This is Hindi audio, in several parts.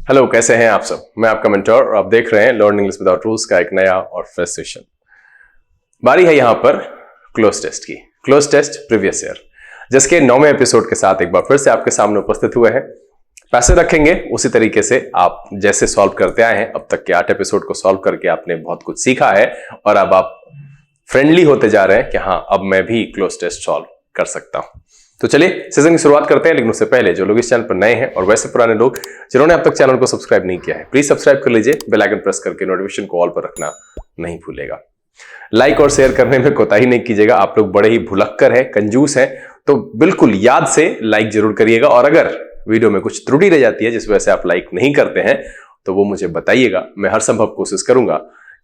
हेलो, कैसे हैं आप सब। मैं आपका मेंटर और आप देख रहे हैं लर्न इंग्लिश विदाउट रूल्स का एक नया और फ्रेश सेशन। बारी है यहां पर क्लोज टेस्ट की। क्लोज टेस्ट प्रीवियस ईयर, जिसके 9वें एपिसोड के साथ एक बार फिर से आपके सामने उपस्थित हुए हैं। पैसे रखेंगे उसी तरीके से आप जैसे सॉल्व करते आए हैं। अब तक के 8 एपिसोड को सॉल्व करके आपने बहुत कुछ सीखा है और अब आप फ्रेंडली होते जा रहे हैं कि हाँ, अब मैं भी क्लोज टेस्ट सॉल्व कर सकता हूं। तो चलिए सीजन की शुरुआत करते हैं। लेकिन उससे पहले जो लोग इस चैनल पर नए हैं और वैसे पुराने लोग जिन्होंने अब तक चैनल को सब्सक्राइब नहीं किया है, प्लीज सब्सक्राइब कर लीजिए। बेल आइकन प्रेस करके नोटिफिकेशन को ऑल पर रखना नहीं भूलेगा। लाइक और शेयर करने में कोताही नहीं कीजिएगा। आप लोग बड़े ही भुलक्कर हैं, कंजूस हैं, तो बिल्कुल याद से लाइक जरूर करिएगा। और अगर वीडियो में कुछ त्रुटि रह जाती है जिस वजह से आप लाइक नहीं करते हैं तो वो मुझे बताइएगा। मैं हर संभव कोशिश करूंगा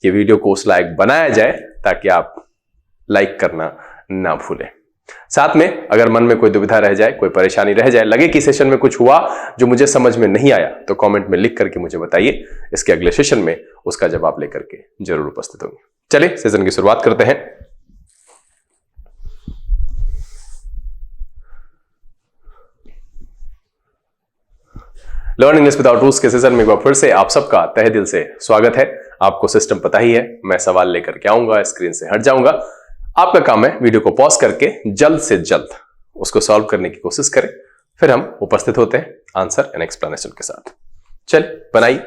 कि वीडियो को उस लायक बनाया जाए ताकि आप लाइक करना ना भूलें। साथ में अगर मन में कोई दुविधा रह जाए, कोई परेशानी रह जाए, लगे कि सेशन में कुछ हुआ जो मुझे समझ में नहीं आया, तो कमेंट में लिख करके मुझे बताइए। इसके अगले सेशन में उसका जवाब लेकर के जरूर उपस्थित होंगे। चलिए सेशन की शुरुआत करते हैं। लर्न इंग्लिश विदाउट रूल्स के सेशन में एक बार फिर से आप सबका तहे दिल से स्वागत है। आपको सिस्टम पता ही है, मैं सवाल लेकर के आऊंगा, स्क्रीन से हट जाऊंगा। आपका काम है वीडियो को पॉज करके जल्द से जल्द उसको सॉल्व करने की कोशिश करें। फिर हम उपस्थित होते हैं आंसर एंड एक्सप्लेनेशन के साथ। चल बनाइए।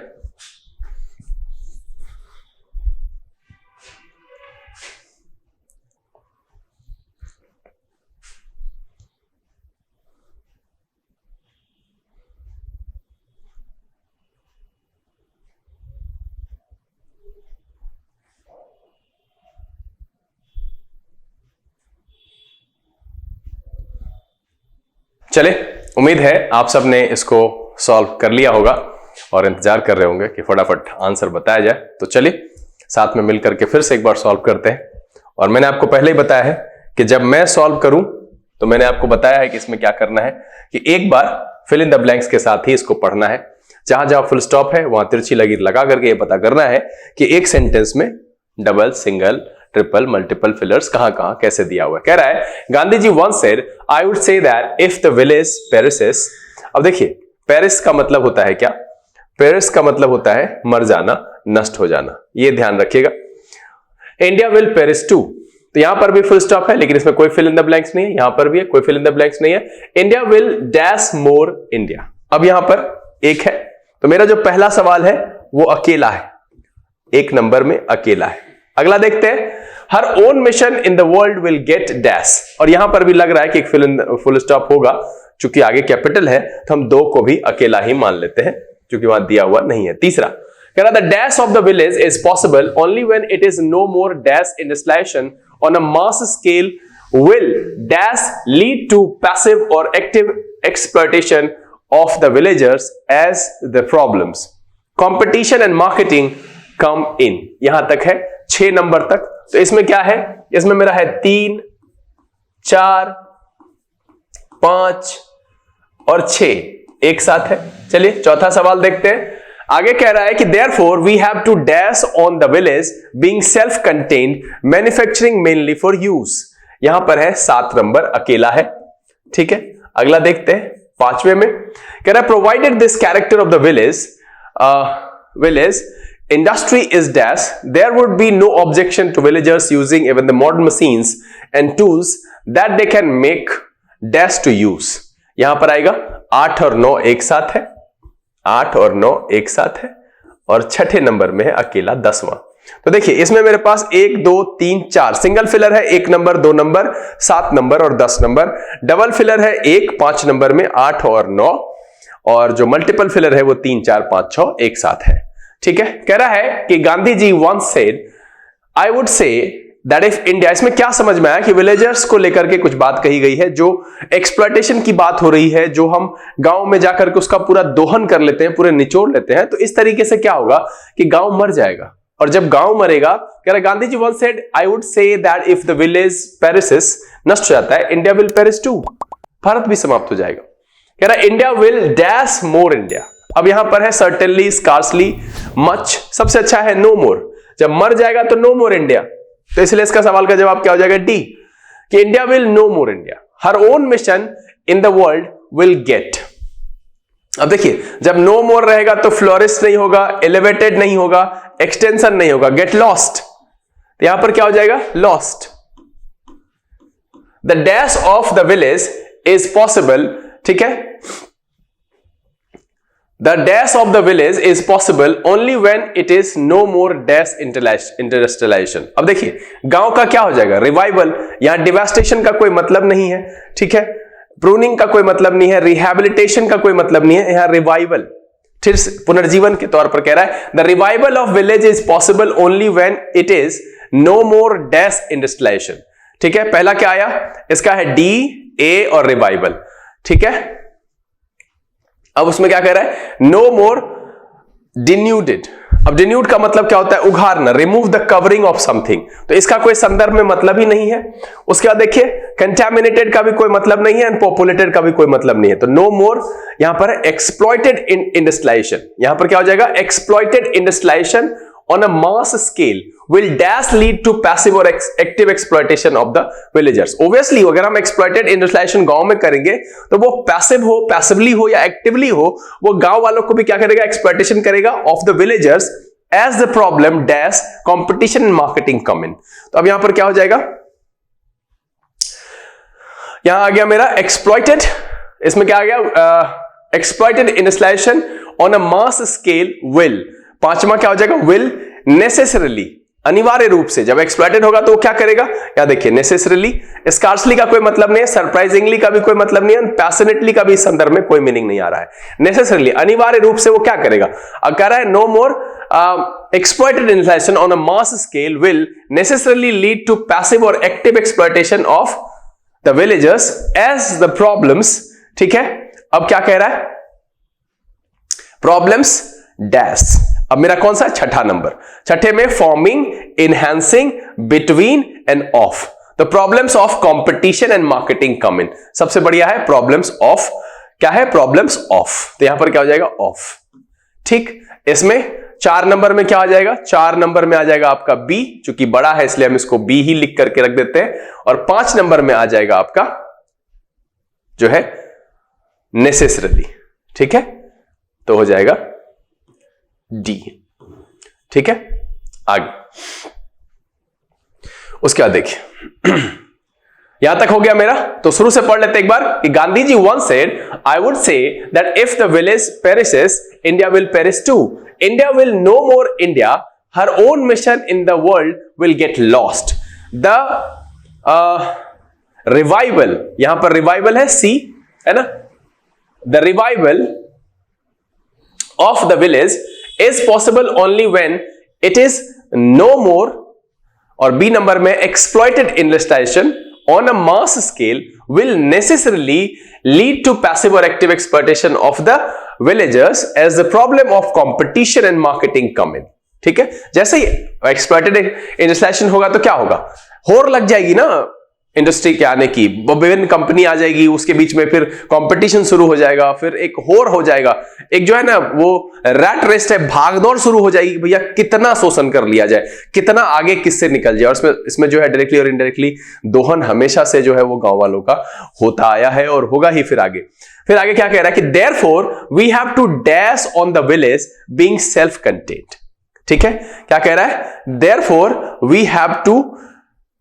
चले, उम्मीद है आप सब ने इसको सॉल्व कर लिया होगा और इंतजार कर रहे होंगे कि फटाफट आंसर बताया जाए। तो चलिए साथ में मिलकर के फिर से एक बार सॉल्व करते हैं। और मैंने आपको पहले ही बताया है कि जब मैं सॉल्व करूं तो मैंने आपको बताया है कि इसमें क्या करना है कि एक बार फिल इन द ब्लैंक्स के साथ ही इसको पढ़ना है। जहां जहां फुल स्टॉप है वहां तिरछी लकीर लगा करके ये पता करना है कि एक सेंटेंस में double, single, triple, multiple fillers कहां कहां कैसे दिया हुआ है। कह रहा है Gandhi ji once said I would say that if the village perishes. अब देखिए, पेरिस का मतलब होता है क्या? पेरिस का मतलब होता है मर जाना, नष्ट हो जाना। ये ध्यान रखिएगा। इंडिया विल पेरिस टू, तो यहां पर भी फुल स्टॉप है लेकिन इसमें कोई फिल इन द ब्लैंक्स नहीं है। यहां पर भी है, कोई फिल इन द ब्लैंक्स नहीं है। India will dash more India. अब यहां पर एक है, तो मेरा जो पहला सवाल है वो अकेला है, एक नंबर में अकेला है। अगला देखते हैं, हर own mission in the world will gate dash. और यहां पर भी लग रहा है कि एक फुल स्टॉप होगा। चूंकि आगे कैपिटल है तो हम दो को भी अकेला ही मान लेते हैं, क्योंकि वहां दिया हुआ नहीं है। तीसरा कह रहा, the dash of the village is possible only when it is no more dash industrialization on a mass scale will dash lead to passive और active exploitation of the villagers as the problems competition and marketing come in. यहां तक है 6 नंबर तक। तो इसमें क्या है? इसमें मेरा है 3, 4, 5 और 6 एक साथ है। चलिए चौथा सवाल देखते हैं। आगे कह रहा है कि therefore we have to dash on the village being self-contained manufacturing mainly for use। यहां पर है 7 नंबर, अकेला है। ठीक है, अगला देखते हैं 5वें में। कह रहा है provided this character of the village industry is dash, there would be no objection to villagers using even the modern machines and tools that they can make dash to use। यहां पर आएगा 8 और 9 एक साथ है, 8 और 9 एक साथ है। और छठे नंबर में है अकेला 10वां। तो देखिए इसमें मेरे पास 1, 2, 3, 4 सिंगल फिलर है, 1 नंबर, 2 नंबर, 7 नंबर और 10 नंबर। डबल फिलर है 1, 5 नंबर में 8 और 9। और जो मल्टीपल फिलर है वो 3, 4, 5, 6 एक साथ है। ठीक है, कह रहा है कि Gandhi ji once said I would say that if India. इसमें क्या समझ में आया कि विलेजर्स को लेकर के कुछ बात कही गई है, जो एक्सप्लॉयटेशन की बात हो रही है, जो हम गांव में जाकर के उसका पूरा दोहन कर लेते हैं, पूरे निचोड़ लेते हैं। तो इस तरीके से क्या होगा कि गांव मर जाएगा। और जब गांव मरेगा, कह रहा Gandhi ji once said I would say that if the village perishes, नष्ट हो जाता है, India will perish too, Bharat भी समाप्त हो जाएगा। कह रहा India will dash more India. अब यहां पर है सर्टेनली, स्कार्सली, मच। सबसे अच्छा है नो मोर। जब मर जाएगा तो नो मोर इंडिया, तो इसलिए इसका सवाल का जवाब क्या हो जाएगा? डी, कि India will no more India. Her own mission in the world will get. अब देखिए, जब नो मोर रहेगा तो फ्लोरिश नहीं होगा, एलिवेटेड नहीं होगा, एक्सटेंशन नहीं होगा, गेट लॉस्ट, तो यहां पर क्या हो जाएगा, lost. The dash of the village is possible, ठीक है, the dash of the village is possible only when it is no more dash industrialization. अब देखिए, गांव का क्या हो जाएगा, रिवाइवल, यहां डिवास्टेशन का कोई मतलब नहीं है, ठीक है, प्रूनिंग का कोई मतलब नहीं है, रिहैबिलिटेशन का कोई मतलब नहीं है, यहां रिवाइवल, फिर पुनर्जीवन के तौर पर कह रहा है, the revival of village is possible only when it is no more dash industrialization. ठीक है, पहला क्या आया, इसका है डी, ए और रिवाइवल, ठीक है। अब उसमें क्या कह रहा है, नो मोर डिन्यूडेड। अब डिन्यूड का मतलब क्या होता है, उघाड़ना, remove the covering of something, तो इसका कोई संदर्भ में मतलब ही नहीं है। उसके बाद देखिए, कंटैमिनेटेड का भी कोई मतलब नहीं है, एंड पॉपुलेटेड का भी कोई मतलब नहीं है, तो नो मोर यहां पर एक्सप्लॉइटेड इंडस्ट्रियलाइजेशन, यहां पर क्या हो जाएगा, exploited industrialization on a mass scale will dash lead to passive or active exploitation of the villagers। Obviously अगर हम exploited industrialization गांव में करेंगे तो वो पैसिव हो, पैसिवली हो या एक्टिवली हो, वो गांव वालों को भी क्या करेगा, एक्सप्लॉइटेशन करेगा of the villagers as the problem dash competition and marketing come in। तो अब यहां पर क्या हो जाएगा, यहां आ गया मेरा exploited, इसमें क्या आ गया, exploited industrialization on a mass scale will, पांचवा क्या हो जाएगा, विल नेसेसरली, अनिवार्य रूप से, जब एक्सप्लॉइटेड होगा तो वो क्या करेगा, या देखिए नेसेसरली, स्कार्सली का कोई मतलब नहीं है, सरप्राइजिंगली का भी कोई मतलब नहीं है, पैशनेटली का भी इस संदर्भ में कोई मीनिंग नहीं आ रहा है। नेसेसरली, अनिवार्य रूप से वो क्या करेगा, कह रहा है no more exploited industrialization on a mass scale will necessarily lead to passive और active exploitation of the villagers as the problems, ठीक है। अब क्या कह रहा है, प्रॉब्लम्स डैश, अब मेरा कौन सा, छठा नंबर, छठे में forming, enhancing, between and of, the problems of competition and marketing come in. सबसे बढ़िया है प्रॉब्लम्स ऑफ, क्या है, प्रॉब्लम्स ऑफ, तो यहां पर क्या हो जाएगा, ऑफ, ठीक। इसमें 4 नंबर में क्या आ जाएगा, 4 नंबर में आ जाएगा आपका बी, चूंकि बड़ा है इसलिए हम इसको बी ही लिख करके रख देते हैं, और 5 नंबर में आ जाएगा आपका जो है नेसेसरली, ठीक है, तो हो जाएगा डी, ठीक है। आगे उसके बाद देखिए, यहां तक हो गया मेरा, तो शुरू से पढ़ लेते एक बार कि गांधी जी once said, I would say that if the village perishes, India will perish too. India will no more India. Her own mission in the world will get lost. The revival, यहां पर रिवाइवल है सी, है ना, the revival of the village is possible only when it is no more, और बी नंबर में exploited industrialization on a mass scale will necessarily lead to passive or active exploitation of the villagers as the problem of competition and marketing come in। ठीक है, जैसे ही एक्सप्लॉइटेड इंडस्ट्रियलाइजेशन होगा तो क्या होगा, होड़ लग जाएगी ना इंडस्ट्री के आने की, विभिन्न कंपनी आ जाएगी, उसके बीच में फिर कंपटीशन शुरू हो जाएगा, फिर एक होड़ हो जाएगा, एक जो है ना वो रैट रेस है, भागदौड़ शुरू हो जाएगी, भैया कितना शोषण कर लिया जाए, कितना आगे किससे निकल जाए। और इसमें जो है डायरेक्टली और इनडायरेक्टली दोहन हमेशा से जो है वो गांव वालों का होता आया है और होगा ही। फिर आगे क्या कह रहा है कि therefore we have to dash on the village being self contained. ठीक है, क्या कह रहा है, therefore we have to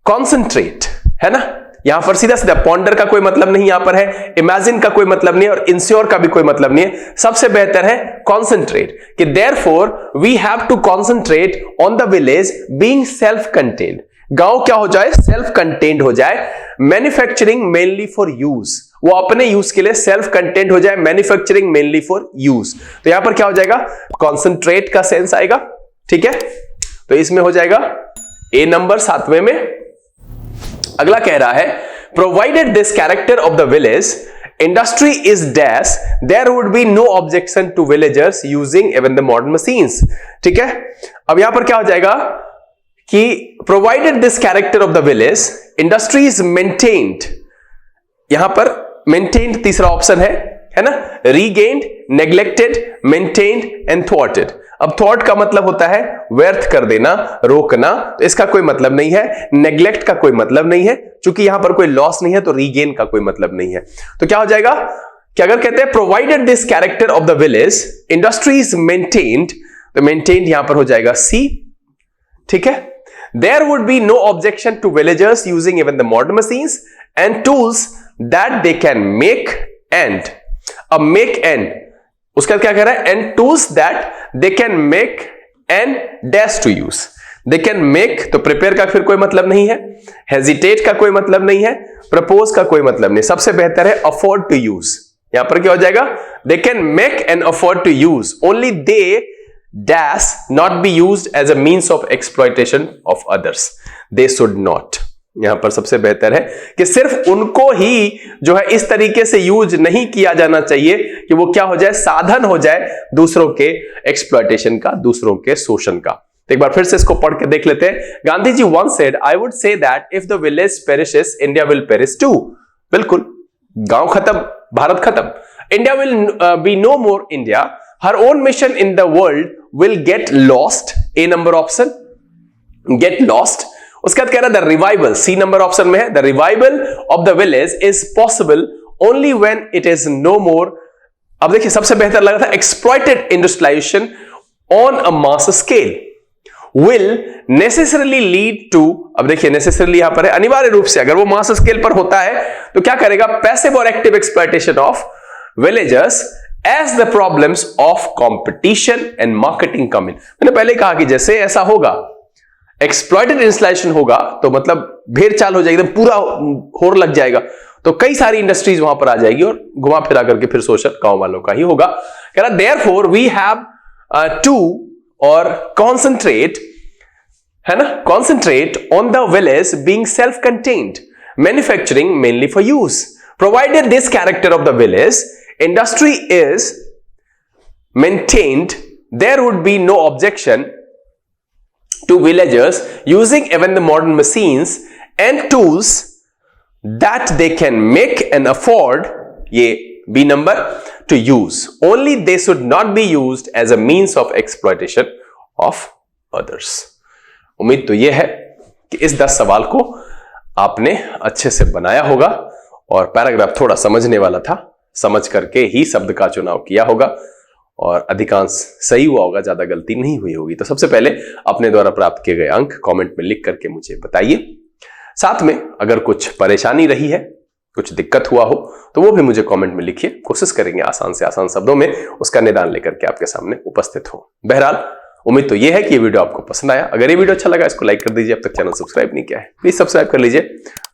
concentrate, है ना, यहां पर सीधा सीधा पॉन्डर का कोई मतलब नहीं यहां पर है, इमेजिन का कोई मतलब नहीं है, और इंश्योर का भी कोई मतलब नहीं है, सबसे बेहतर है कॉन्सेंट्रेट, कि therefore we have to concentrate on the village being self contained, गांव क्या हो जाए, सेल्फ कंटेन्ड हो जाए, मैन्युफैक्चरिंग मेनली फॉर यूज, वो अपने यूज के लिए सेल्फ कंटेन्ड हो जाए, मैन्युफैक्चरिंग मेनली फॉर यूज, तो यहां पर क्या हो जाएगा, कॉन्सेंट्रेट का सेंस आएगा। ठीक है, तो इसमें हो जाएगा ए नंबर 7वें में। अगला कह रहा है provided this character of the village industry is dash there would be no objection to villagers using even the modern machines. ठीक है, अब यहां पर क्या हो जाएगा कि provided this character of the village industry is maintained, यहां पर मेंटेन्ड तीसरा ऑप्शन है ना, regained, neglected, maintained and thwarted. अब थॉट का मतलब होता है व्यर्थ कर देना, रोकना, तो इसका कोई मतलब नहीं है, नेग्लेक्ट का कोई मतलब नहीं है, क्योंकि यहां पर कोई लॉस नहीं है, तो रीगेन का कोई मतलब नहीं है। तो क्या हो जाएगा कि अगर कहते हैं provided this character of the village industries maintained, तो मेंटेन्ड यहां पर हो जाएगा सी, ठीक है। There would be no objection to villagers using even the modern machines and tools that they can make and, अब मेक एंड उसका क्या कह रहा है, and tools that they can make and dash to use. They can make, तो प्रिपेयर का फिर कोई मतलब नहीं है, हेजिटेट का कोई मतलब नहीं है, प्रपोज का कोई मतलब नहीं, सबसे बेहतर है अफोर्ड टू यूज। यहां पर क्या हो जाएगा, they can make and afford to use, only they dash not be used as a means of exploitation of others, they should not. यहां पर सबसे बेहतर है कि सिर्फ उनको ही जो है इस तरीके से यूज नहीं किया जाना चाहिए कि वो क्या हो जाए, साधन हो जाए दूसरों के एक्सप्लॉयटेशन का, दूसरों के शोषण का। तो एक बार फिर से इसको पढ़ के देख लेते हैं। Gandhi ji once said, I would say that if the village perishes, India will perish too. बिल्कुल, गांव खत्म, भारत खत्म। India will be no more India. Her own mission in the world will get lost. A number option, get lost. उसके बाद कह रहा है the revival, C number option में है, the revival of the village is possible only when it is no more. अब देखिए सबसे बेहतर लगा था exploited industrialization on a mass scale will necessarily lead to, अब देखिए necessarily यहां पर है, अनिवार्य रूप से अगर वो मास स्केल पर होता है तो क्या करेगा, पैसिव और active exploitation of villagers as the problems of competition and marketing come in. मैंने पहले कहा कि जैसे ऐसा होगा, एक्सप्लॉयटेड इंस्टॉलेशन होगा तो मतलब भेड़ चाल हो जाएगी, एकदम पूरा होर लग जाएगा, तो कई सारी इंडस्ट्रीज वहां पर आ जाएगी और घुमा फिरा करके फिर शोषण गांव वालों का ही होगा। कह रहा देयरफॉर वी हैव टू और कॉन्सेंट्रेट, है ना, concentrate on the village being self contained, manufacturing mainly for use, provided this character of the village industry is maintained, there would be no objection to villagers using even the modern machines and tools that they can make and afford, ये B number, to use. Only they should not be used as a means of exploitation of others. उम्मीद तो ये है कि इस 10 सवाल को आपने अच्छे से बनाया होगा और पैराग्राफ थोड़ा समझने वाला था, समझ करके ही शब्द का चुनाव किया होगा और अधिकांश सही हुआ होगा, ज्यादा गलती नहीं हुई होगी। तो सबसे पहले अपने द्वारा प्राप्त किए गए अंक कमेंट में लिख करके मुझे बताइए। साथ में अगर कुछ परेशानी रही है, कुछ दिक्कत हुआ हो तो वो भी मुझे कमेंट में लिखिए, कोशिश करेंगे आसान से आसान शब्दों में उसका निदान लेकर के आपके सामने उपस्थित हो। बहरहाल उम्मीद तो ये है कि ये वीडियो आपको पसंद आया। अगर ये वीडियो अच्छा लगा इसको लाइक कर दीजिए, अब तक चैनल सब्सक्राइब नहीं किया है प्लीज सब्सक्राइब कर लीजिए,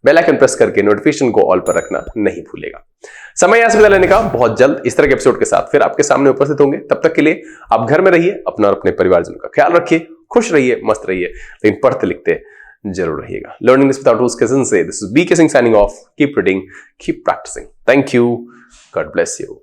बेल आइकन प्रेस करके नोटिफिकेशन को ऑल पर रखना नहीं भूलेगा। समय यहां से विदा लेने का, बहुत जल्द इस तरह के एपिसोड के साथ फिर आपके सामने उपस्थित होंगे। तब तक के लिए आप घर में रहिए, अपना और अपने परिवारजनों का ख्याल रखिए, खुश रहिए, मस्त रहिए, लेकिन पढ़ते लिखते जरूर रहिएगा। लर्निंग दिस विदाउट रूल्स के सिंह से this is B K Singh signing off. Keep reading, keep practising. Thank you, God bless you.